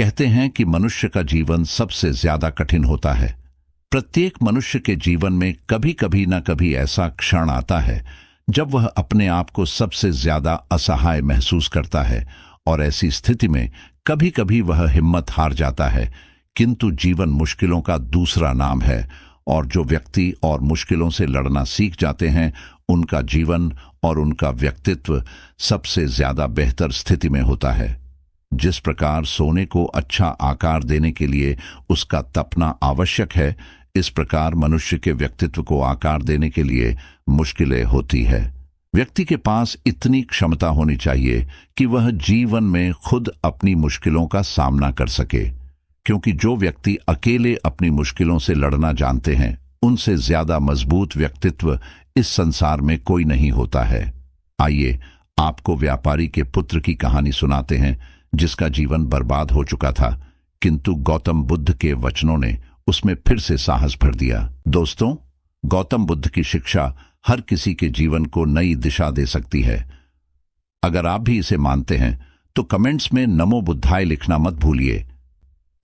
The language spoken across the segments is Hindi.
कहते हैं कि मनुष्य का जीवन सबसे ज्यादा कठिन होता है। प्रत्येक मनुष्य के जीवन में कभी कभी न कभी ऐसा क्षण आता है जब वह अपने आप को सबसे ज्यादा असहाय महसूस करता है, और ऐसी स्थिति में कभी कभी वह हिम्मत हार जाता है। किंतु जीवन मुश्किलों का दूसरा नाम है, और जो व्यक्ति और मुश्किलों से लड़ना सीख जाते हैं उनका जीवन और उनका व्यक्तित्व सबसे ज्यादा बेहतर स्थिति में होता है। जिस प्रकार सोने को अच्छा आकार देने के लिए उसका तपना आवश्यक है, इस प्रकार मनुष्य के व्यक्तित्व को आकार देने के लिए मुश्किलें होती है। व्यक्ति के पास इतनी क्षमता होनी चाहिए कि वह जीवन में खुद अपनी मुश्किलों का सामना कर सके, क्योंकि जो व्यक्ति अकेले अपनी मुश्किलों से लड़ना जानते हैं उनसे ज्यादा मजबूत व्यक्तित्व इस संसार में कोई नहीं होता है। आइए आपको व्यापारी के पुत्र की कहानी सुनाते हैं, जिसका जीवन बर्बाद हो चुका था, किंतु गौतम बुद्ध के वचनों ने उसमें फिर से साहस भर दिया। दोस्तों, गौतम बुद्ध की शिक्षा हर किसी के जीवन को नई दिशा दे सकती है। अगर आप भी इसे मानते हैं तो कमेंट्स में नमो बुद्धाय लिखना मत भूलिए।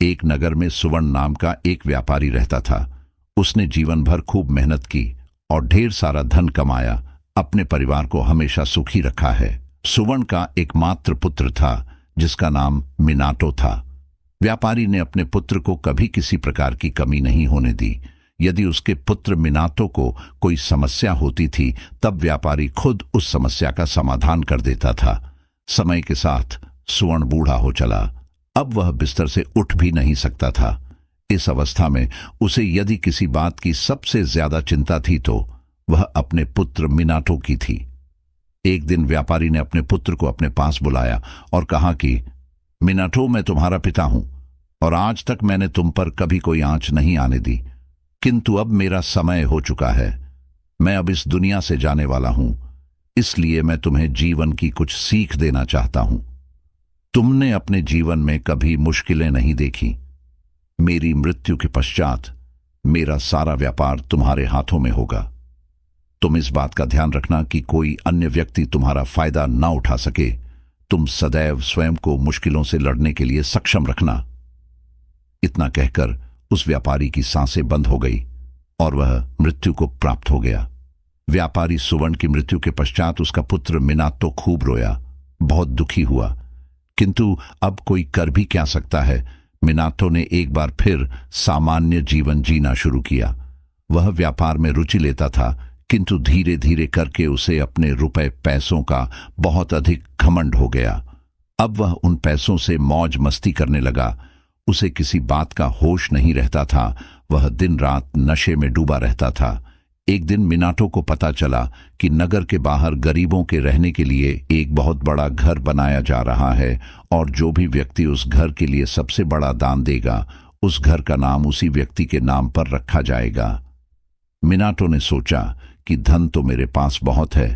एक नगर में सुवर्ण नाम का एक व्यापारी रहता था। उसने जीवन भर खूब मेहनत की और ढेर सारा धन कमाया, अपने परिवार को हमेशा सुखी रखा है। सुवर्ण का एकमात्र पुत्र था जिसका नाम मिनाटो था। व्यापारी ने अपने पुत्र को कभी किसी प्रकार की कमी नहीं होने दी। यदि उसके पुत्र मिनाटो को कोई समस्या होती थी तब व्यापारी खुद उस समस्या का समाधान कर देता था। समय के साथ सुवर्ण बूढ़ा हो चला। अब वह बिस्तर से उठ भी नहीं सकता था। इस अवस्था में उसे यदि किसी बात की सबसे ज्यादा चिंता थी तो वह अपने पुत्र मिनाटो की थी। एक दिन व्यापारी ने अपने पुत्र को अपने पास बुलाया और कहा कि मिनाटो, मैं तुम्हारा पिता हूं और आज तक मैंने तुम पर कभी कोई आंच नहीं आने दी, किंतु अब मेरा समय हो चुका है। मैं अब इस दुनिया से जाने वाला हूं, इसलिए मैं तुम्हें जीवन की कुछ सीख देना चाहता हूं। तुमने अपने जीवन में कभी मुश्किलें नहीं देखी। मेरी मृत्यु के पश्चात मेरा सारा व्यापार तुम्हारे हाथों में होगा। तुम इस बात का ध्यान रखना कि कोई अन्य व्यक्ति तुम्हारा फायदा ना उठा सके। तुम सदैव स्वयं को मुश्किलों से लड़ने के लिए सक्षम रखना। इतना कहकर उस व्यापारी की सांसें बंद हो गई और वह मृत्यु को प्राप्त हो गया। व्यापारी सुवर्ण की मृत्यु के पश्चात उसका पुत्र मिनाटो खूब रोया, बहुत दुखी हुआ, किंतु अब कोई कर भी क्या सकता है। मिनाटो ने एक बार फिर सामान्य जीवन जीना शुरू किया। वह व्यापार में रुचि लेता था, किंतु धीरे धीरे करके उसे अपने रुपए पैसों का बहुत अधिक घमंड हो गया। अब वह उन पैसों से मौज मस्ती करने लगा। उसे किसी बात का होश नहीं रहता था। वह दिन रात नशे में डूबा रहता था। एक दिन मिनाटो को पता चला कि नगर के बाहर गरीबों के रहने के लिए एक बहुत बड़ा घर बनाया जा रहा है, और जो भी व्यक्ति उस घर के लिए सबसे बड़ा दान देगा उस घर का नाम उसी व्यक्ति के नाम पर रखा जाएगा। मिनाटो ने सोचा कि धन तो मेरे पास बहुत है,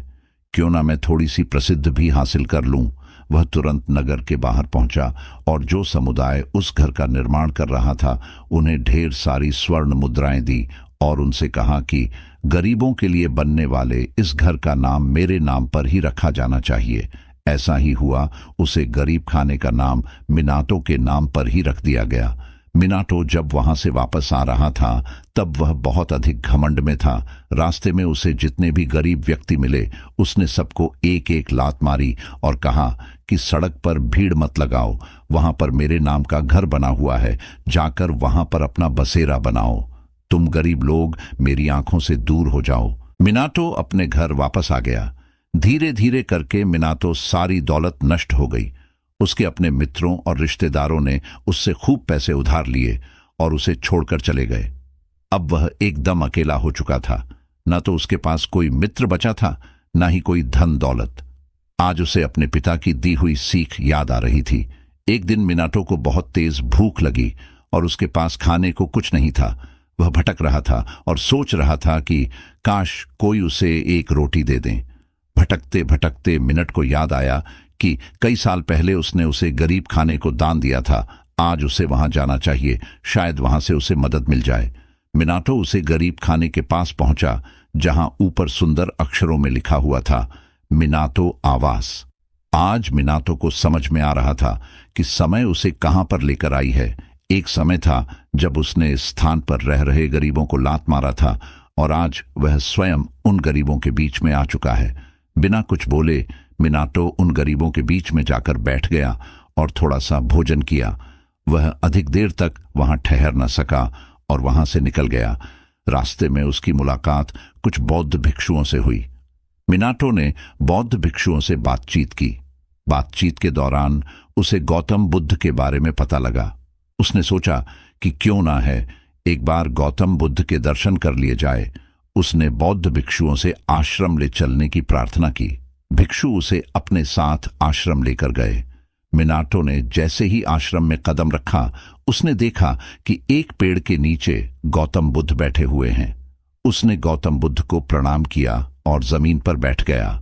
क्यों ना मैं थोड़ी सी प्रसिद्ध भी हासिल कर लूं। वह तुरंत नगर के बाहर पहुंचा और जो समुदाय उस घर का निर्माण कर रहा था उन्हें ढेर सारी स्वर्ण मुद्राएं दी और उनसे कहा कि गरीबों के लिए बनने वाले इस घर का नाम मेरे नाम पर ही रखा जाना चाहिए। ऐसा ही हुआ। उसे गरीब खाने का नाम मिनाटो के नाम पर ही रख दिया गया। मिनाटो जब वहां से वापस आ रहा था तब वह बहुत अधिक घमंड में था। रास्ते में उसे जितने भी गरीब व्यक्ति मिले उसने सबको एक एक लात मारी और कहा कि सड़क पर भीड़ मत लगाओ, वहां पर मेरे नाम का घर बना हुआ है, जाकर वहां पर अपना बसेरा बनाओ। तुम गरीब लोग मेरी आंखों से दूर हो जाओ। मिनाटो अपने घर वापस आ गया। धीरे धीरे करके मिनाटो सारी दौलत नष्ट हो गई। उसके अपने मित्रों और रिश्तेदारों ने उससे खूब पैसे उधार लिए और उसे छोड़कर चले गए। अब वह एकदम अकेला हो चुका था। न तो उसके पास कोई मित्र बचा था, न ही कोई धन दौलत। आज उसे अपने पिता की दी हुई सीख याद आ रही थी। एक दिन मिनाटो को बहुत तेज भूख लगी और उसके पास खाने को कुछ नहीं था। वह भटक रहा था और सोच रहा था कि काश कोई उसे एक रोटी दे दे। भटकते भटकते मिनट को याद आया कि कई साल पहले उसने उसे गरीब खाने को दान दिया था। आज उसे वहां जाना चाहिए, शायद वहां से उसे मदद मिल जाए। मिनाटो उसे गरीब खाने के पास पहुंचा, जहां ऊपर सुंदर अक्षरों में लिखा हुआ था, मिनाटो आवास। आज मिनातो को समझ में आ रहा था कि समय उसे कहां पर लेकर आई है। एक समय था जब उसने इस स्थान पर रह रहे गरीबों को लात मारा था और आज वह स्वयं उन गरीबों के बीच में आ चुका है। बिना कुछ बोले मिनातो उन गरीबों के बीच में जाकर बैठ गया और थोड़ा सा भोजन किया। वह अधिक देर तक वहां ठहर न सका और वहां से निकल गया। रास्ते में उसकी मुलाकात कुछ बौद्ध भिक्षुओं से हुई। मिनातो ने बौद्ध भिक्षुओं से बातचीत की। बातचीत के दौरान उसे गौतम बुद्ध के बारे में पता लगा। उसने सोचा कि क्यों ना है एक बार गौतम बुद्ध के दर्शन कर लिए जाए। उसने बौद्ध भिक्षुओं से आश्रम ले चलने की प्रार्थना की। भिक्षु उसे अपने साथ आश्रम लेकर गए। मिनातो ने जैसे ही आश्रम में कदम रखा उसने देखा कि एक पेड़ के नीचे गौतम बुद्ध बैठे हुए हैं। उसने गौतम बुद्ध को प्रणाम किया और जमीन पर बैठ गया।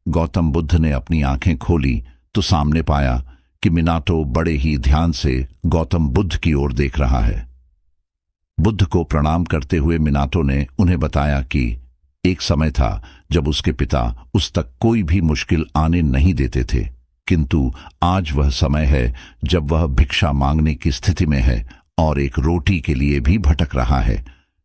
गौतम बुद्ध ने अपनी आंखें खोली तो सामने पाया कि मिनातो बड़े ही ध्यान से गौतम बुद्ध की ओर देख रहा है। बुद्ध को प्रणाम करते हुए मिनातो ने उन्हें बताया कि एक समय था जब उसके पिता उस तक कोई भी मुश्किल आने नहीं देते थे, किंतु आज वह समय है जब वह भिक्षा मांगने की स्थिति में है और एक रोटी के लिए भी भटक रहा है।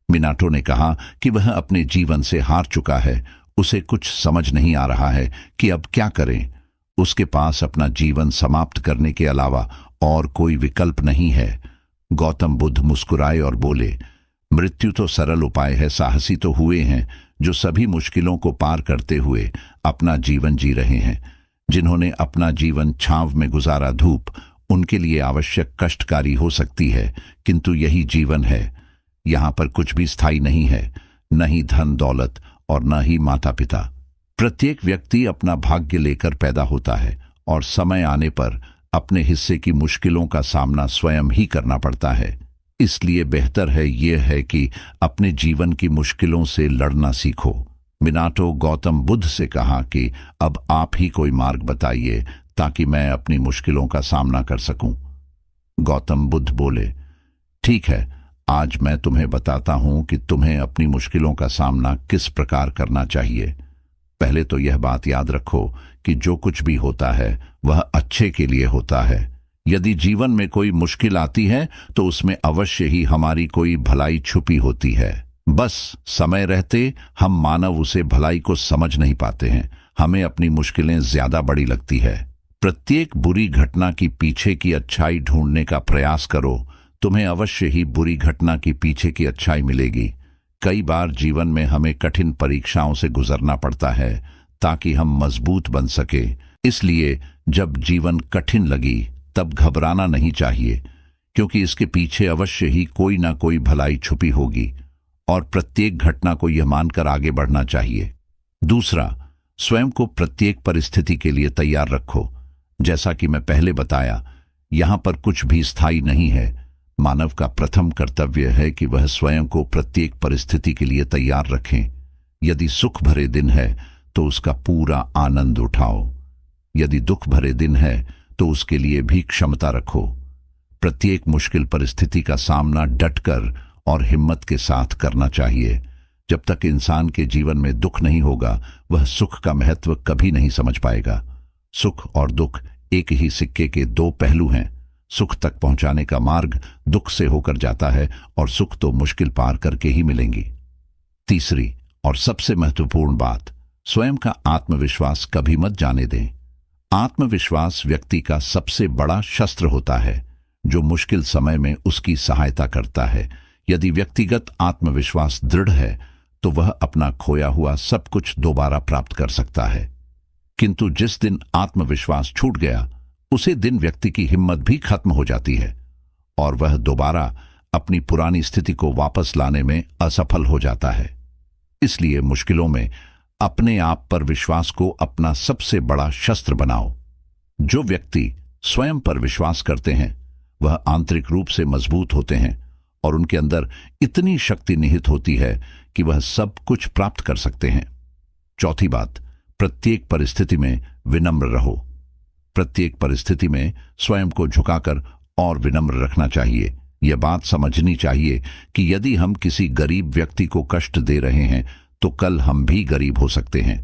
मिनातो ने कहा कि वह अपने जीवन से हार चुका है। उसे कुछ समझ नहीं आ रहा है कि अब क्या करें। उसके पास अपना जीवन समाप्त करने के अलावा और कोई विकल्प नहीं है। गौतम बुद्ध मुस्कुराए और बोले, मृत्यु तो सरल उपाय है। साहसी तो हुए हैं जो सभी मुश्किलों को पार करते हुए अपना जीवन जी रहे हैं। जिन्होंने अपना जीवन छांव में गुजारा, धूप उनके लिए आवश्यक कष्टकारी हो सकती है, किंतु यही जीवन है। यहां पर कुछ भी स्थायी नहीं है, न ही धन दौलत और न ही माता पिता। प्रत्येक व्यक्ति अपना भाग्य लेकर पैदा होता है और समय आने पर अपने हिस्से की मुश्किलों का सामना स्वयं ही करना पड़ता है। इसलिए बेहतर है यह है कि अपने जीवन की मुश्किलों से लड़ना सीखो। मिनातो गौतम बुद्ध से कहा कि अब आप ही कोई मार्ग बताइए ताकि मैं अपनी मुश्किलों का सामना कर सकूं। गौतम बुद्ध बोले, ठीक है, आज मैं तुम्हें बताता हूं कि तुम्हें अपनी मुश्किलों का सामना किस प्रकार करना चाहिए। पहले तो यह बात याद रखो कि जो कुछ भी होता है वह अच्छे के लिए होता है। यदि जीवन में कोई मुश्किल आती है तो उसमें अवश्य ही हमारी कोई भलाई छुपी होती है। बस समय रहते हम मानव उसे भलाई को समझ नहीं पाते हैं। हमें अपनी मुश्किलें ज्यादा बड़ी लगती है। प्रत्येक बुरी घटना की पीछे की अच्छाई ढूंढने का प्रयास करो। तुम्हें अवश्य ही बुरी घटना की पीछे की अच्छाई मिलेगी। कई बार जीवन में हमें कठिन परीक्षाओं से गुजरना पड़ता है ताकि हम मजबूत बन सके। इसलिए जब जीवन कठिन लगी तब घबराना नहीं चाहिए, क्योंकि इसके पीछे अवश्य ही कोई ना कोई भलाई छुपी होगी और प्रत्येक घटना को यह मानकर आगे बढ़ना चाहिए। दूसरा, स्वयं को प्रत्येक परिस्थिति के लिए तैयार रखो। जैसा कि मैं पहले बताया, यहां पर कुछ भी स्थायी नहीं है। मानव का प्रथम कर्तव्य है कि वह स्वयं को प्रत्येक परिस्थिति के लिए तैयार रखें। यदि सुख भरे दिन है तो उसका पूरा आनंद उठाओ। यदि दुख भरे दिन है तो उसके लिए भी क्षमता रखो। प्रत्येक मुश्किल परिस्थिति का सामना डटकर और हिम्मत के साथ करना चाहिए। जब तक इंसान के जीवन में दुख नहीं होगा वह सुख का महत्व कभी नहीं समझ पाएगा। सुख और दुख एक ही सिक्के के दो पहलू हैं। सुख तक पहुंचाने का मार्ग दुख से होकर जाता है और सुख तो मुश्किल पार करके ही मिलेंगी। तीसरी और सबसे महत्वपूर्ण बात, स्वयं का आत्मविश्वास कभी मत जाने दें। आत्मविश्वास व्यक्ति का सबसे बड़ा शस्त्र होता है जो मुश्किल समय में उसकी सहायता करता है। यदि व्यक्तिगत आत्मविश्वास दृढ़ है तो वह अपना खोया हुआ सब कुछ दोबारा प्राप्त कर सकता है, किंतु जिस दिन आत्मविश्वास छूट गया उसी दिन व्यक्ति की हिम्मत भी खत्म हो जाती है और वह दोबारा अपनी पुरानी स्थिति को वापस लाने में असफल हो जाता है। इसलिए मुश्किलों में अपने आप पर विश्वास को अपना सबसे बड़ा शस्त्र बनाओ। जो व्यक्ति स्वयं पर विश्वास करते हैं वह आंतरिक रूप से मजबूत होते हैं और उनके अंदर इतनी शक्ति निहित होती है कि वह सब कुछ प्राप्त कर सकते हैं। चौथी बात, प्रत्येक परिस्थिति में विनम्र रहो। प्रत्येक परिस्थिति में स्वयं को झुकाकर और विनम्र रखना चाहिए। यह बात समझनी चाहिए कि यदि हम किसी गरीब व्यक्ति को कष्ट दे रहे हैं तो कल हम भी गरीब हो सकते हैं।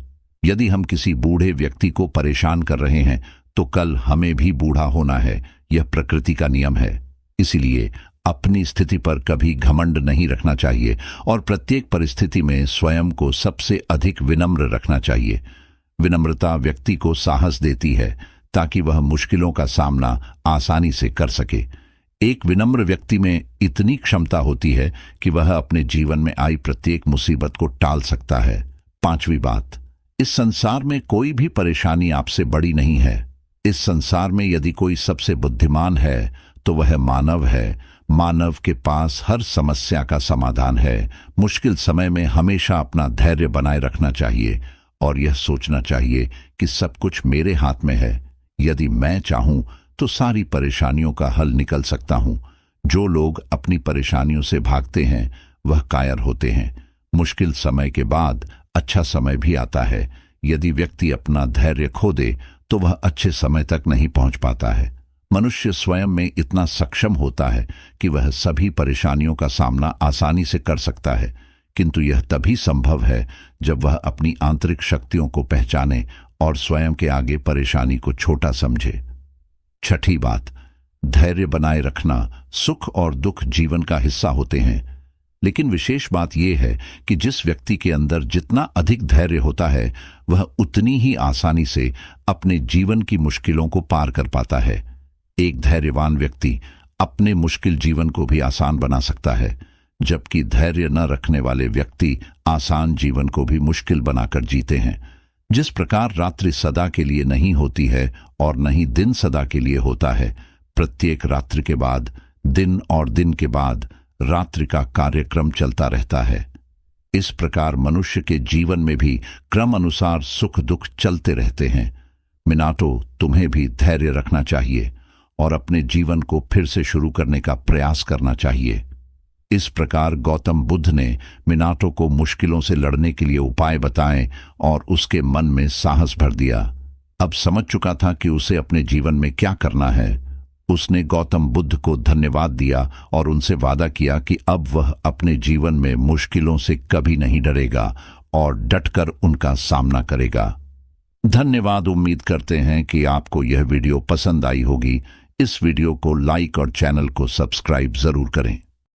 यदि हम किसी बूढ़े व्यक्ति को परेशान कर रहे हैं तो कल हमें भी बूढ़ा होना है। यह प्रकृति का नियम है। इसीलिए अपनी स्थिति पर कभी घमंड नहीं रखना चाहिए और प्रत्येक परिस्थिति में स्वयं को सबसे अधिक विनम्र रखना चाहिए। विनम्रता व्यक्ति को साहस देती है ताकि वह मुश्किलों का सामना आसानी से कर सके। एक विनम्र व्यक्ति में इतनी क्षमता होती है कि वह अपने जीवन में आई प्रत्येक मुसीबत को टाल सकता है। 5वीं बात, इस संसार में कोई भी परेशानी आपसे बड़ी नहीं है। इस संसार में यदि कोई सबसे बुद्धिमान है तो वह मानव है। मानव के पास हर समस्या का समाधान है। मुश्किल समय में हमेशा अपना धैर्य बनाए रखना चाहिए और यह सोचना चाहिए कि सब कुछ मेरे हाथ में है। यदि मैं चाहूं तो सारी परेशानियों का हल निकल सकता हूं। जो लोग अपनी परेशानियों से भागते हैं वह कायर होते हैं। मुश्किल समय के बाद अच्छा समय भी आता है। यदि व्यक्ति अपना धैर्य खो दे तो वह अच्छे समय तक नहीं पहुंच पाता है। मनुष्य स्वयं में इतना सक्षम होता है कि वह सभी परेशानियों का सामना आसानी से कर सकता है, किंतु यह तभी संभव है जब वह अपनी आंतरिक शक्तियों को पहचाने और स्वयं के आगे परेशानी को छोटा समझे। 6ठी बात, धैर्य बनाए रखना। सुख और दुख जीवन का हिस्सा होते हैं, लेकिन विशेष बात यह है कि जिस व्यक्ति के अंदर जितना अधिक धैर्य होता है वह उतनी ही आसानी से अपने जीवन की मुश्किलों को पार कर पाता है। एक धैर्यवान व्यक्ति अपने मुश्किल जीवन को भी आसान बना सकता है, जबकि धैर्य न रखने वाले व्यक्ति आसान जीवन को भी मुश्किल बनाकर जीते हैं। जिस प्रकार रात्रि सदा के लिए नहीं होती है और न ही दिन सदा के लिए होता है, प्रत्येक रात्रि के बाद दिन और दिन के बाद रात्रि का कार्यक्रम चलता रहता है। इस प्रकार मनुष्य के जीवन में भी क्रम अनुसार सुख दुख चलते रहते हैं। मिनाटो, तुम्हें भी धैर्य रखना चाहिए और अपने जीवन को फिर से शुरू करने का प्रयास करना चाहिए। इस प्रकार गौतम बुद्ध ने मिनाटो को मुश्किलों से लड़ने के लिए उपाय बताए और उसके मन में साहस भर दिया। अब समझ चुका था कि उसे अपने जीवन में क्या करना है। उसने गौतम बुद्ध को धन्यवाद दिया और उनसे वादा किया कि अब वह अपने जीवन में मुश्किलों से कभी नहीं डरेगा और डटकर उनका सामना करेगा। धन्यवाद। उम्मीद करते हैं कि आपको यह वीडियो पसंद आई होगी। इस वीडियो को लाइक और चैनल को सब्सक्राइब जरूर करें।